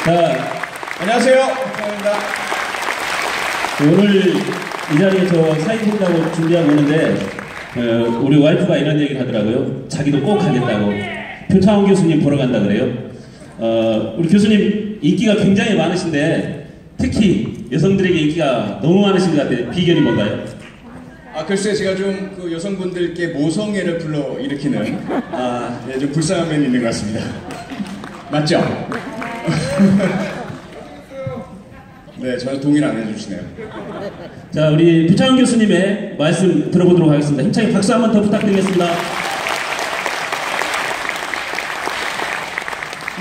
자, 안녕하세요. 박정입니다. 오늘 이 자리에 저 사인 본다고 준비하고 오는데 우리 와이프가 이런 얘기를 하더라고요. 자기도 꼭 하겠다고. 표창원 교수님 보러 간다 그래요. 우리 교수님 인기가 굉장히 많으신데 특히 여성들에게 인기가 너무 많으신 것 같아요. 비결이 뭔가요? 글쎄 제가 좀 그 여성분들께 모성애를 불러일으키는 좀 불쌍한 면이 있는 것 같습니다. 맞죠? 네, 저는 동의를 안 해주시네요. 자, 우리 표창원 교수님의 말씀 들어보도록 하겠습니다. 힘차게 박수 한번 더 부탁드리겠습니다.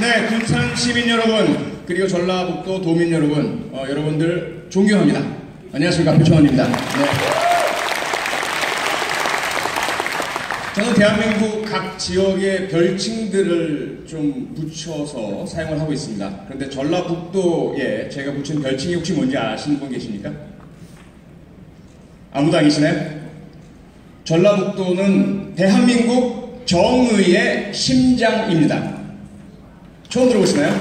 네, 군산 시민 여러분, 그리고 전라북도 도민 여러분, 여러분들 존경합니다. 안녕하십니까, 표창원입니다. 네. 저는 대한민국 각 지역의 별칭들을 좀 붙여서 사용을 하고 있습니다. 그런데 전라북도에 제가 붙인 별칭이 혹시 뭔지 아시는 분 계십니까? 아무도 안 계시나요? 전라북도는 대한민국 정의의 심장입니다. 처음 들어보시나요?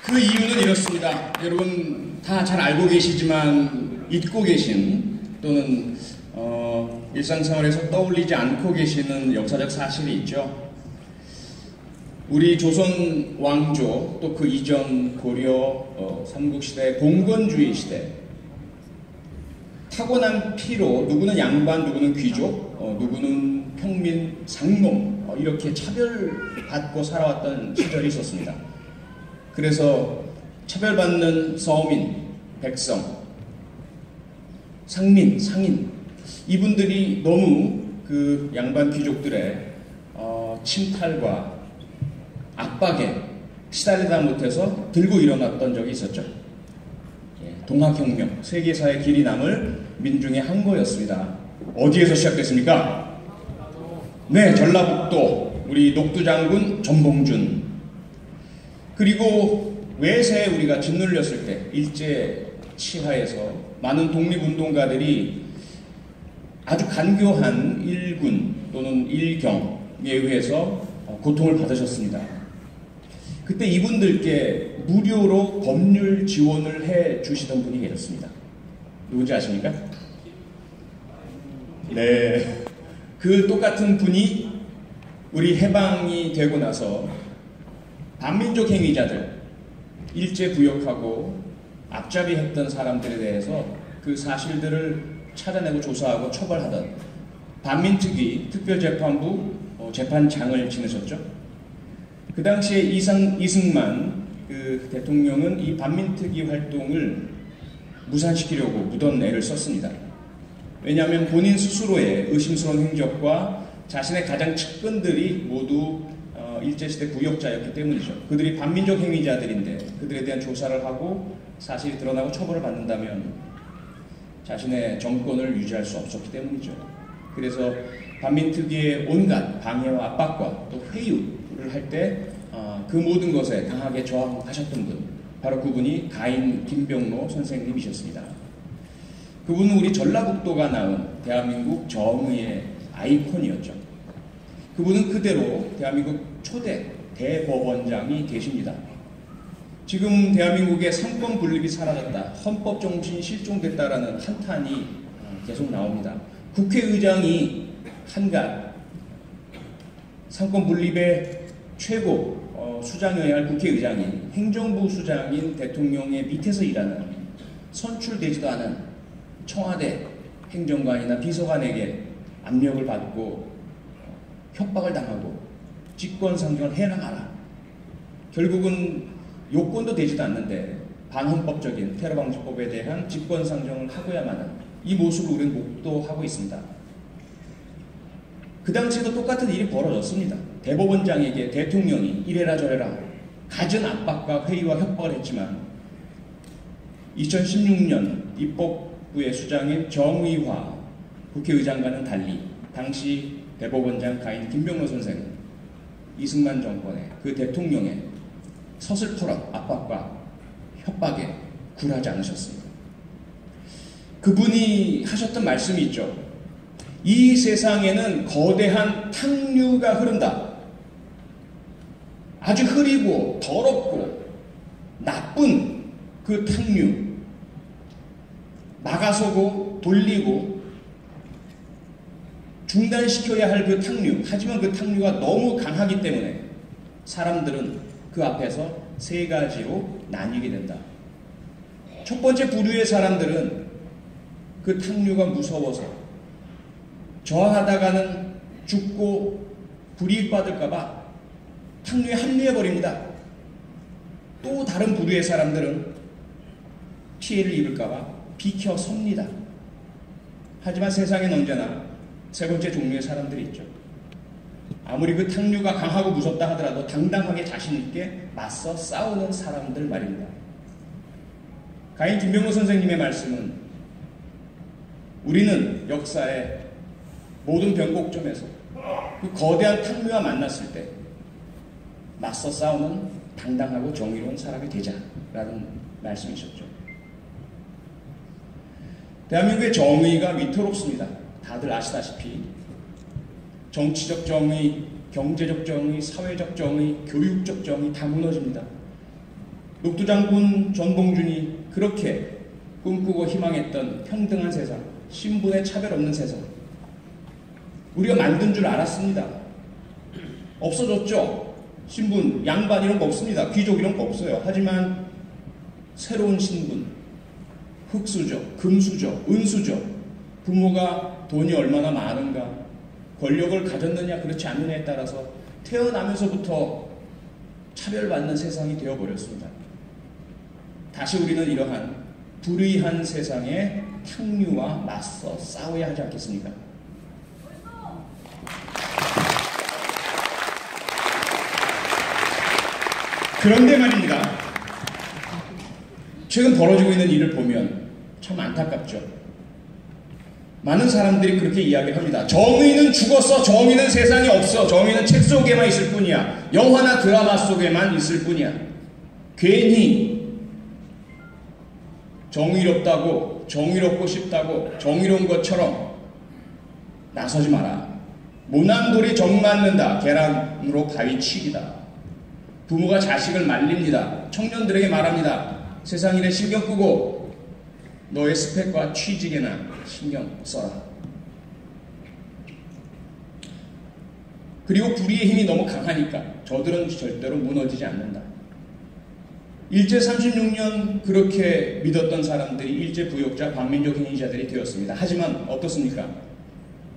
그 이유는 이렇습니다. 여러분 다 잘 알고 계시지만 잊고 계신 또는 일상생활에서 떠올리지 않고 계시는 역사적 사실이 있죠. 우리 조선 왕조 또 그 이전 고려 삼국시대 봉건주의 시대 타고난 피로 누구는 양반 누구는 귀족 누구는 평민 상놈 이렇게 차별받고 살아왔던 시절이 있었습니다. 그래서 차별받는 서민, 백성, 상민, 상인 이분들이 너무 그 양반 귀족들의 침탈과 압박에 시달리다 못해서 들고 일어났던 적이 있었죠. 동학혁명, 세계사의 길이 남을 민중의 항거였습니다. 어디에서 시작됐습니까? 네, 전라북도 우리 녹두장군 전봉준. 그리고 외세에 우리가 짓눌렸을 때 일제 치하에서 많은 독립운동가들이 아주 간교한 일군 또는 일경에 의해서 고통을 받으셨습니다. 그때 이분들께 무료로 법률 지원을 해 주시던 분이 계셨습니다. 누군지 아십니까? 네. 그 똑같은 분이 우리 해방이 되고 나서 반민족 행위자들, 일제 부역하고 앞잡이했던 사람들에 대해서 그 사실들을 찾아내고 조사하고 처벌하던 반민특위 특별재판부 재판장을 지내셨죠. 그 당시에 이승만 그 대통령은 이 반민특위 활동을 무산시키려고 무던 애를 썼습니다. 왜냐하면 본인 스스로의 의심스러운 행적과 자신의 가장 측근들이 모두 일제시대 부역자였기 때문이죠. 그들이 반민족 행위자들인데 그들에 대한 조사를 하고 사실이 드러나고 처벌을 받는다면 자신의 정권을 유지할 수 없었기 때문이죠. 그래서 반민특위의 온갖 방해와 압박과 또 회유를 할 때 그 모든 것에 강하게 저항하셨던 분, 바로 그분이 가인 김병로 선생님이셨습니다. 그분은 우리 전라북도가 낳은 대한민국 정의의 아이콘이었죠. 그분은 그대로 대한민국 초대 대법원장이 되십니다. 지금 대한민국의 상권 분립이 사라졌다, 헌법 정신이 실종됐다라는 한탄이 계속 나옵니다. 국회의장이 한갓 상권 분립의 최고 수장이어야 할 국회의장이 행정부 수장인 대통령의 밑에서 일하는 선출되지도 않은 청와대 행정관이나 비서관에게 압력을 받고 협박을 당하고 직권상정을 해나가라. 결국은 요건도 되지도 않는데 반헌법적인 테러방지법에 대한 직권상정을 하고야만 하는 이 모습을 우리는 목도하고 있습니다. 그 당시에도 똑같은 일이 벌어졌습니다. 대법원장에게 대통령이 이래라 저래라 갖은 압박과 회의와 협박을 했지만 2016년 입법부의 수장인 정의화 국회의장과는 달리 당시 대법원장 가인 김병로 선생은 이승만 정권의 그 대통령의 서슬퍼런 압박과 협박에 굴하지 않으셨습니다. 그분이 하셨던 말씀이 있죠. 이 세상에는 거대한 탕류가 흐른다. 아주 흐리고 더럽고 나쁜 그 탕류, 막아서고 돌리고 중단시켜야 할 그 탕류, 하지만 그 탕류가 너무 강하기 때문에 사람들은 그 앞에서 세 가지로 나뉘게 된다. 첫 번째 부류의 사람들은 그 탕류가 무서워서 저항하다가는 죽고 불이익받을까봐 탕류에 합류해버립니다. 또 다른 부류의 사람들은 피해를 입을까봐 비켜섭니다. 하지만 세상엔 언제나 세 번째 종류의 사람들이 있죠. 아무리 그 탕류가 강하고 무섭다 하더라도 당당하게 자신있게 맞서 싸우는 사람들 말입니다. 가인 김병호 선생님의 말씀은 우리는 역사의 모든 변곡점에서 그 거대한 탕류와 만났을 때 맞서 싸우는 당당하고 정의로운 사람이 되자라는 말씀이셨죠. 대한민국의 정의가 위태롭습니다. 다들 아시다시피 정치적 정의, 경제적 정의, 사회적 정의, 교육적 정의 다 무너집니다. 녹두장군 전봉준이 그렇게 꿈꾸고 희망했던 평등한 세상, 신분의 차별 없는 세상, 우리가 만든 줄 알았습니다. 없어졌죠. 신분, 양반 이런 거 없습니다. 귀족 이런 거 없어요. 하지만 새로운 신분, 흑수저, 금수저, 은수저, 부모가 돈이 얼마나 많은가, 권력을 가졌느냐 그렇지 않느냐에 따라서 태어나면서부터 차별받는 세상이 되어버렸습니다. 다시 우리는 이러한 불의한 세상의 탕류와 맞서 싸워야 하지 않겠습니까? 그런데 말입니다. 최근 벌어지고 있는 일을 보면 참 안타깝죠. 많은 사람들이 그렇게 이야기를 합니다. 정의는 죽었어. 정의는 세상에 없어. 정의는 책 속에만 있을 뿐이야. 영화나 드라마 속에만 있을 뿐이야. 괜히 정의롭다고, 정의롭고 싶다고, 정의로운 것처럼 나서지 마라. 모난돌이 정 맞는다. 계란으로 바위 치기다. 부모가 자식을 말립니다. 청년들에게 말합니다. 세상 일에 신경 끄고 너의 스펙과 취직에나 신경 써라. 그리고 불의의 힘이 너무 강하니까 저들은 절대로 무너지지 않는다. 일제 36년 그렇게 믿었던 사람들이 일제 부역자 반민족 행위자들이 되었습니다. 하지만 어떻습니까?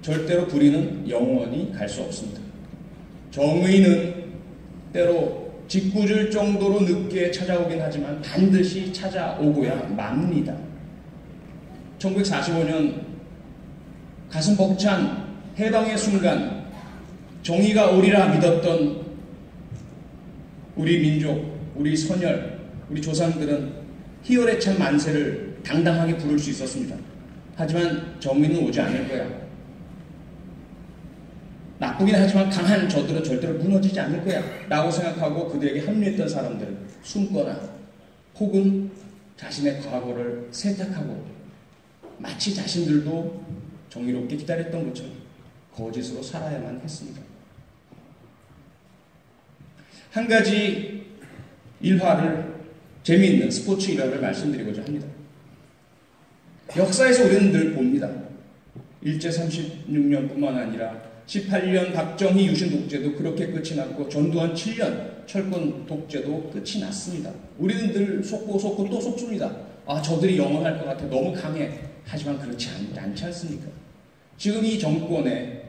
절대로 불의는 영원히 갈 수 없습니다. 정의는 때로 짓궂을 정도로 늦게 찾아오긴 하지만 반드시 찾아오고야 맙니다. 1945년 가슴 벅찬 해방의 순간 정의가 오리라 믿었던 우리 민족, 우리 선열, 우리 조상들은 희열의 찬 만세를 당당하게 부를 수 있었습니다. 하지만 정의는 오지 않을 거야. 나쁘긴 하지만 강한 저들은 절대로 무너지지 않을 거야 라고 생각하고 그들에게 합류했던 사람들 숨거나 혹은 자신의 과거를 세탁하고 마치 자신들도 정의롭게 기다렸던 것처럼 거짓으로 살아야만 했습니다. 한 가지 일화를, 재미있는 스포츠 일화를 말씀드리고자 합니다. 역사에서 우리는 늘 봅니다. 일제 36년뿐만 아니라 18년 박정희 유신 독재도 그렇게 끝이 났고 전두환 7년 철권 독재도 끝이 났습니다. 우리는 늘 속고 또 속습니다. 아, 저들이 영원할 것 같아. 너무 강해. 하지만 그렇지 않지 않습니까? 지금 이 정권의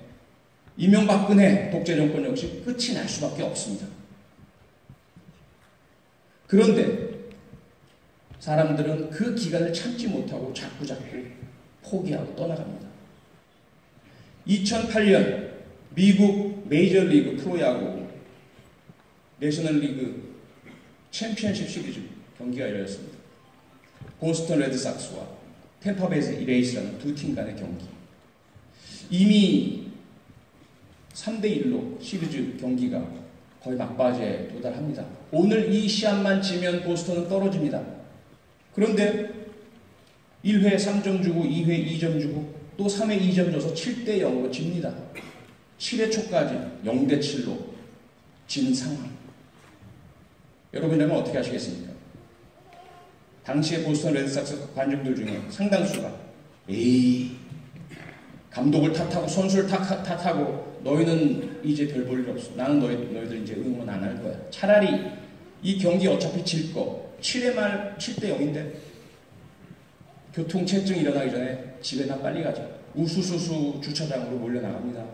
이명박근혜 독재 정권 역시 끝이 날 수밖에 없습니다. 그런데 사람들은 그 기간을 참지 못하고 자꾸 포기하고 떠나갑니다. 2008년 미국 메이저리그 프로야구 내셔널리그 챔피언십 시리즈 경기가 열렸습니다. 보스턴 레드삭스와 템파베이 레이스라는 두 팀 간의 경기. 이미 3대1로 시리즈 경기가 거의 막바지에 도달합니다. 오늘 이 시합만 지면 보스턴은 떨어집니다. 그런데 1회 3점 주고 2회 2점 주고 또 3회 2점 줘서 7대0으로 집니다. 7회 초까지 0대7로 진 상황. 여러분이라면 어떻게 하시겠습니까? 당시의 보스턴 레드삭스 관중들 중에 상당수가 에이, 감독을 탓하고 선수를 탓하고 너희는 이제 별 볼 일 없어. 나는 너희들 이제 응원 안 할 거야. 차라리 이 경기 어차피 질 거 7회 말 7대 0인데 교통체증 일어나기 전에 집에나 빨리 가자. 우수수수 주차장으로 몰려나갑니다.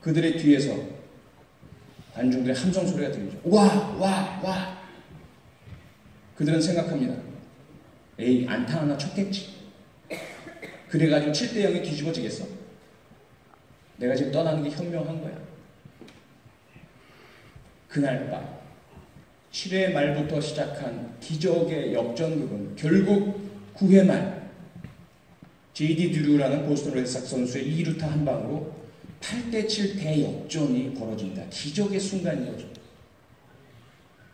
그들의 뒤에서 관중들의 함성 소리가 들리죠. 와! 그들은 생각합니다. 에이, 안타 하나 쳤겠지. 그래가지고 7대 0이 뒤집어지겠어? 내가 지금 떠나는 게 현명한 거야. 그날 밤 7회 말부터 시작한 기적의 역전극은 결국 9회 말 J.D. 드류라는 보스턴 레드삭스 선수의 2루타 한 방으로 8대 7 대역전이 벌어집니다. 기적의 순간이었죠.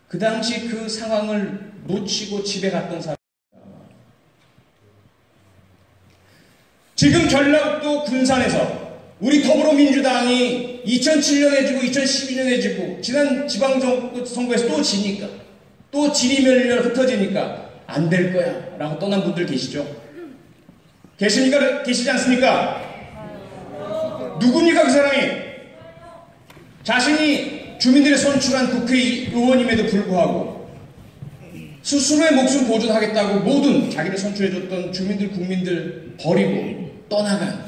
그 당시 그 상황을 놓치고 집에 갔던 사람, 지금 전라북도 군산에서 우리 더불어민주당이 2007년에 지고 2012년에 지고 지난 지방선거에서 또 지니까 또 지리멸렬 흩어지니까 안 될 거야 라고 떠난 분들 계시죠? 계십니까? 계시지 않습니까? 누굽니까 그 사람이? 자신이 주민들의 선출한 국회의원임에도 불구하고 스스로의 목숨 보존하겠다고 모든 자기를 선출해줬던 주민들 국민들 버리고 떠나간,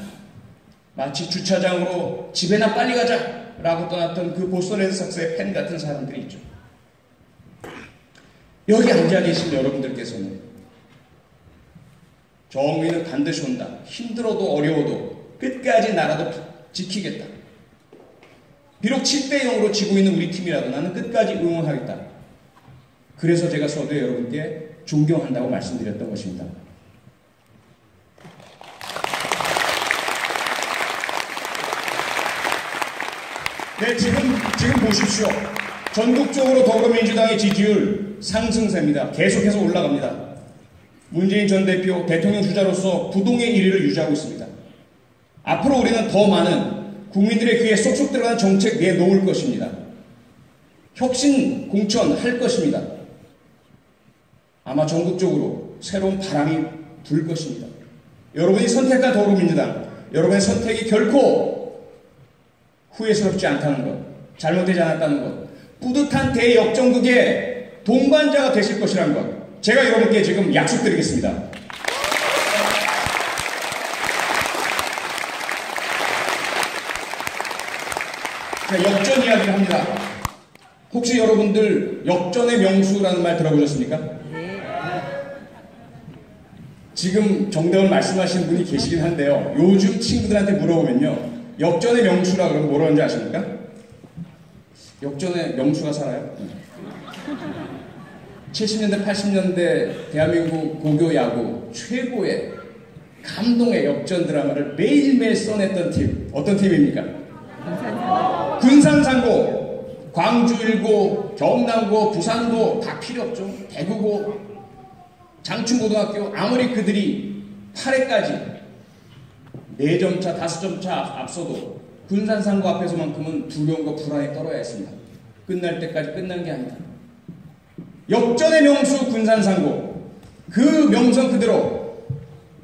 마치 주차장으로 집에나 빨리 가자 라고 떠났던 그 보스턴 레드삭스의 팬 같은 사람들이 있죠. 여기 앉아 계신 여러분들께서는 정의는 반드시 온다. 힘들어도 어려워도 끝까지 나라도 지키겠다. 비록 7대 0으로 지고 있는 우리 팀이라도 나는 끝까지 응원하겠다. 그래서 제가 서두에 여러분께 존경한다고 말씀드렸던 것입니다. 네, 지금 보십시오. 전국적으로 더불어민주당의 지지율 상승세입니다. 계속해서 올라갑니다. 문재인 전 대표 대통령 주자로서 부동의 1위를 유지하고 있습니다. 앞으로 우리는 더 많은 국민들의 귀에 쏙쏙 들어가는 정책 내놓을 것입니다. 혁신 공천할 것입니다. 아마 전국적으로 새로운 바람이 불 것입니다. 여러분이 선택한 더불어민주당, 여러분의 선택이 결코 후회스럽지 않다는 것, 잘못되지 않았다는 것, 뿌듯한 대역전극의 동반자가 되실 것이라는 것, 제가 여러분께 지금 약속드리겠습니다. 자, 역전 이야기를 합니다. 혹시 여러분들 역전의 명수라는 말 들어보셨습니까? 네. 지금 정답을 말씀하시는 분이 계시긴 한데요. 요즘 친구들한테 물어보면요. 역전의 명수라 그러면 뭐라는지 아십니까? 역전의 명수가 살아요? 70년대, 80년대 대한민국 고교 야구 최고의 감동의 역전 드라마를 매일매일 써냈던 팀. 어떤 팀입니까? 군산상고, 광주일고, 경남고, 부산고 다 필요 없죠. 대구고, 장충고등학교 아무리 그들이 8회까지 4점차, 5점차 앞서도 군산상고 앞에서만큼은 두려움과 불안에 떨어야 했습니다. 끝날 때까지 끝난 게 아니다. 역전의 명수 군산상고, 그 명성 그대로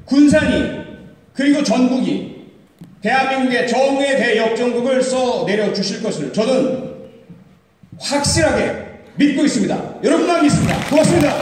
군산이 그리고 전국이 대한민국의 정의의 대역전극을 써내려 주실 것을 저는 확실하게 믿고 있습니다. 여러분만 믿습니다. 고맙습니다.